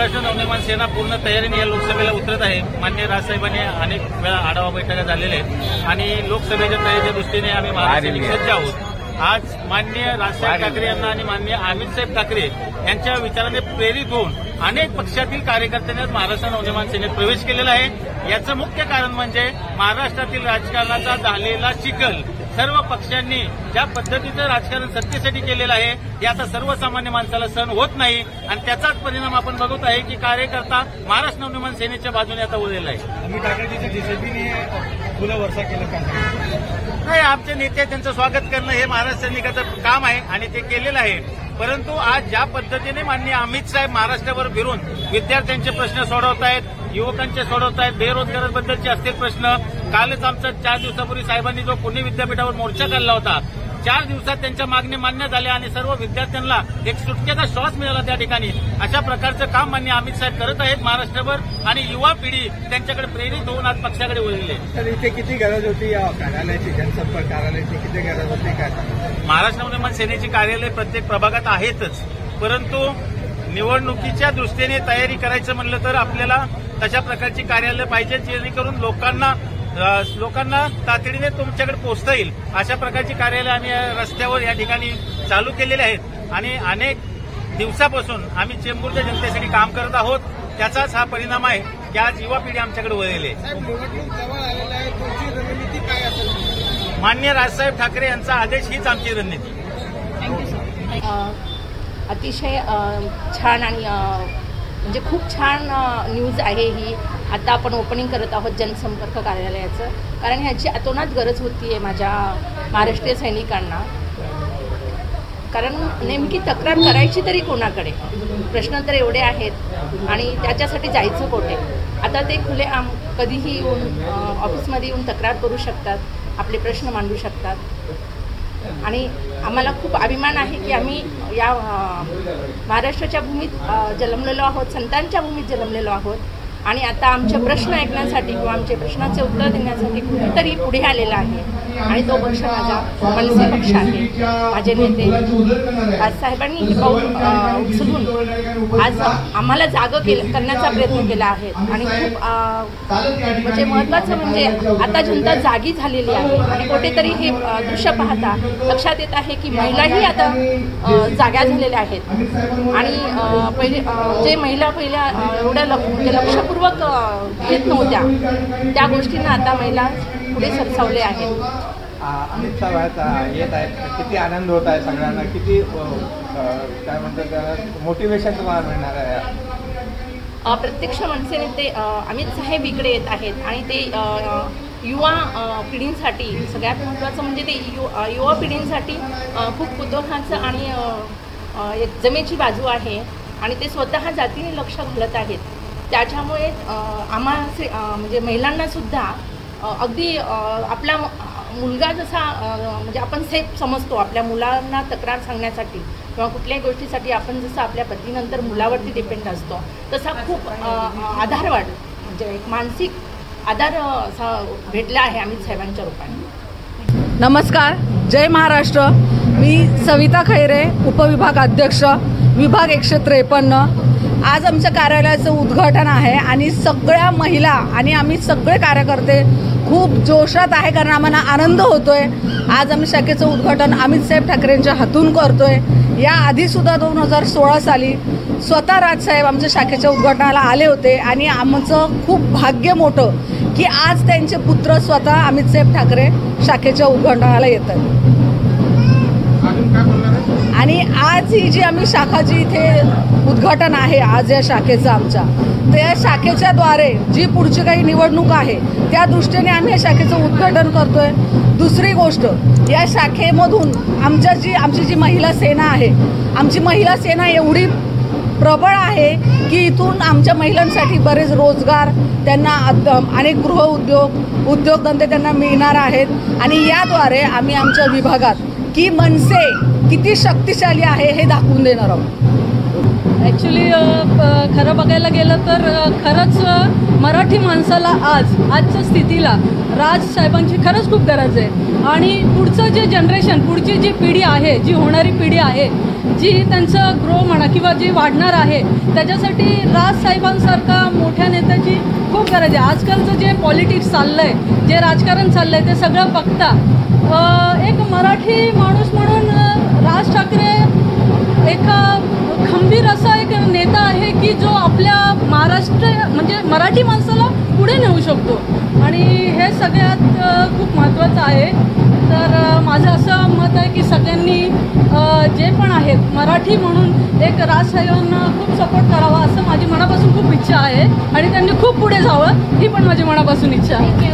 महाराष्ट्र नवनिर्माण सेना पूर्ण तयारीने या लोकसभेला उतरत आहे। माननीय राजसाहेबांनी अनेक वेळा आढावा बैठका झालेल्या आहेत आणि लोकसभेच्या तयारीच्या दृष्टीने आम्ही महाराष्ट्र सज्ज आहोत। आज माननीय राजसाहेब ठाकरे यांना आणि माननीय अमितसाहेब ठाकरे यांच्या विचाराने प्रेरित होऊन अनेक पक्षातील कार्यकर्त्यांनी महाराष्ट्र नवनिर्माण सेनेत प्रवेश केलेला आहे। याचं मुख्य कारण म्हणजे महाराष्ट्रातील राजकारणाचा झालेला चिखल। सर्व पक्षांनी ज्या पद्धतीचं राजकारण सत्तेसाठी केलेलं आहे हे आता सर्वसामान्य माणसाला सहन होत नाही आणि त्याचाच परिणाम आपण बघत आहे की कार्यकर्ता महाराष्ट्र नवनिर्माण सेनेच्या बाजूने आता वळलेला आहे। अमित ठाकरेजीच्या जेसीबीने फुलं वर्षा केलं का नाही, आमचे नेते त्यांचं स्वागत करणं हे महाराष्ट्र सैनिकाचं काम आहे आणि ते केलेलं आहे। परंतु आज ज्या पद्धतीने माननीय अमित साहेब महाराष्ट्रावर फिरून विद्यार्थ्यांचे प्रश्न सोडवतायत, युवकांचे सोडवतायत, बेरोजगारांबद्दलचे असतील प्रश्न। कालच आमचा 4 दिवसापूर्वी साहेबांनी जो पुणे विद्यापीठावर मोर्चा काढला होता, 4 दिवसात त्यांच्या मागणी मान्य झाल्या आणि सर्व विद्यार्थ्यांना एक सुटकेचा श्वास मिळाला त्या ठिकाणी। अशा प्रकारचं काम माननीय अमित साहेब करत आहेत महाराष्ट्रभर आणि युवा पिढी त्यांच्याकडे प्रेरित होऊन आज पक्षाकडे वळली। तर इथे किती गरज होती या कार्यालयाची, जनसंपर्क कार्यालयाची किती गरज होती काय? महाराष्ट्र नवनिर्माण सेनेची कार्यालय प्रत्येक प्रभागात आहेतच, परंतु निवडणुकीच्या दृष्टीने तयारी करायचं म्हणलं तर आपल्याला तशा प्रकारची कार्यालय पाहिजे जेणेकरून लोकांना तातडीने तुमच्याकडे पोहोचता येईल। अशा प्रकारची कार्यालय आम्ही रस्त्यावर या ठिकाणी चालू केलेले आहेत आणि अनेक दिवसापासून आम्ही चेंबूरच्या जनतेसाठी काम करत आहोत। त्याचाच हा परिणाम आहे की आज युवा पिढी आमच्याकडे वळलेली आहे। माननीय राजसाहेब ठाकरे यांचा आदेश हीच आमची रणनीती। अतिशय छान आणि म्हणजे खूप छान न्यूज आहे ही। आता आपण ओपनिंग करत आहोत जनसंपर्क कार्यालयाचं, कारण ह्याची अतोनात गरज होती आहे माझ्या महाराष्ट्रीय सैनिकांना। कारण नेमकी तक्रार करायची तरी कोणाकडे, प्रश्न तर एवढे आहेत आणि त्याच्यासाठी जायचं कुठे? आता ते खुलेआम कधीही येऊन ऑफिसमध्ये येऊन तक्रार करू शकतात, आपले प्रश्न मांडू शकतात आणि आम्हाला खूप अभिमान आहे की आम्ही या महाराष्ट्राच्या भूमीत जन्मलेलो आहोत, संतांच्या भूमीत जन्मलेलो आहोत आणि आता आमचे प्रश्न ऐकण्यासाठी किंवा आमचे प्रश्नाचे उत्तर देण्यासाठी कुठेतरी पुढे आलेला आहे आणि तो पक्ष माझा मनसे पक्ष आहे। माझे नेते राजसाहेबांनी हे पाऊल उचलून आज आम्हाला जागं करण्याचा प्रयत्न केला आहे आणि खूप म्हणजे महत्त्वाचं म्हणजे आता जनता जागी झालेली आहे आणि कुठेतरी हे दृश्य पाहता लक्षात येत आहे की महिलाही आता जाग्या झालेल्या आहेत आणि पहिले जे महिला पहिल्या एवढ्या लक्षपूर्वक येत नव्हत्या त्या गोष्टींना आता महिला पुढे सरसावले आहेत। अमित साहेब येत आहेत, किती आनंद होत आहे सगळ्यांना, किती काय म्हणतात मोटिवेशन तुम्हाला मिळणार आहे? प्रत्यक्ष मनसे नेते अमित साहेब इकडे येत आहेत आणि ते युवा पिढींसाठी सगळ्यात महत्त्वाचं म्हणजे ते युवा पिढींसाठी खूप कुतूहलाचं आणि एक जमेची बाजू आहे आणि ते स्वतः जातीने लक्ष घालत आहेत। त्याच्यामुळे म्हणजे महिलांनासुद्धा अगदी आपला मुलगा जसा म्हणजे आपण सेफ समजतो, आपल्या मुलांना तक्रार सांगण्यासाठी किंवा कुठल्याही गोष्टीसाठी आपण जसं आपल्या पतीनंतर मुलावरती डिपेंड असतो तसा खूप आधार म्हणजे एक मानसिक आधार भेटला आहे अमित साहेबांच्या रूपाने। नमस्कार, जय महाराष्ट्र। मी सविता खैरे, उपविभाग अध्यक्ष, विभाग 153। आज आमच्या कार्यालयाचं उद्घाटन आहे आणि सगळ्या महिला आणि आम्ही सगळे कार्यकर्ते खूप जोशात आहे कारण आम्हाला आनंद होतोय। आज आम्ही शाखेचं उद्घाटन अमितसाहेब ठाकरेंच्या हातून करतोय। या आधीसुद्धा 2016 साली स्वतः राजसाहेब आमच्या शाखेच्या उद्घाटनाला आले होते आणि आमचं खूप भाग्य मोठं की आज त्यांचे पुत्र स्वतः अमितसाहेब ठाकरे शाखेच्या उद्घाटनाला येतात आणि आज ही जी आम्ही शाखा जी इथे उद्घाटन आहे आज या शाखेचं आमच्या, त्या शाखेच्या द्वारे जी पुढची काही निवडणूक आहे त्या दृष्टीने आम्ही या शाखेचं उद्घाटन करतोय। दुसरी गोष्ट, या शाखेमधून आमची जी महिला सेना आहे, आमची महिला सेना एवढी प्रबळ आहे की इथून आमच्या महिलांसाठी बरेच रोजगार त्यांना अनेक उद्योगधंदे त्यांना मिळणार आहेत आणि याद्वारे आम्ही आमच्या विभागात की मनसे किती शक्तिशाली आहे हे दाखवून देणार आहोत। ॲक्च्युली खरं बघायला गेलं तर खरंच मराठी माणसाला आजच्या स्थितीला राजसाहेबांची खरंच खूप गरज आहे आणि पुढचं जे जनरेशन, पुढची जी पिढी आहे, जी होणारी पिढी आहे जी त्यांचं ग्रो म्हणा किंवा जी वाढणार आहे त्याच्यासाठी राजसाहेबांसारखा मोठ्या नेत्याची खूप गरज आहे. आजकालचं जे पॉलिटिक्स चाललंय, जे राजकारण चाललंय ते सगळं बघता एक मराठी माणूस म्हणून राज ठाकरे एक खंबीर असा एक नेता आहे की जो आपल्या महाराष्ट्र म्हणजे मराठी माणसाला पुढे नेऊ शकतो आणि हे सगळ्यात खूप महत्त्वाचं आहे. तर माझं असं मत आहे की सगळ्यांनी जे पण आहेत मराठी म्हणून एक राजसाहेबांना खूप सपोर्ट करावा असं माझी मनापासून खूप इच्छा आहे आणि त्यांनी खूप पुढे जावं ही पण माझी मनापासून इच्छा आहे.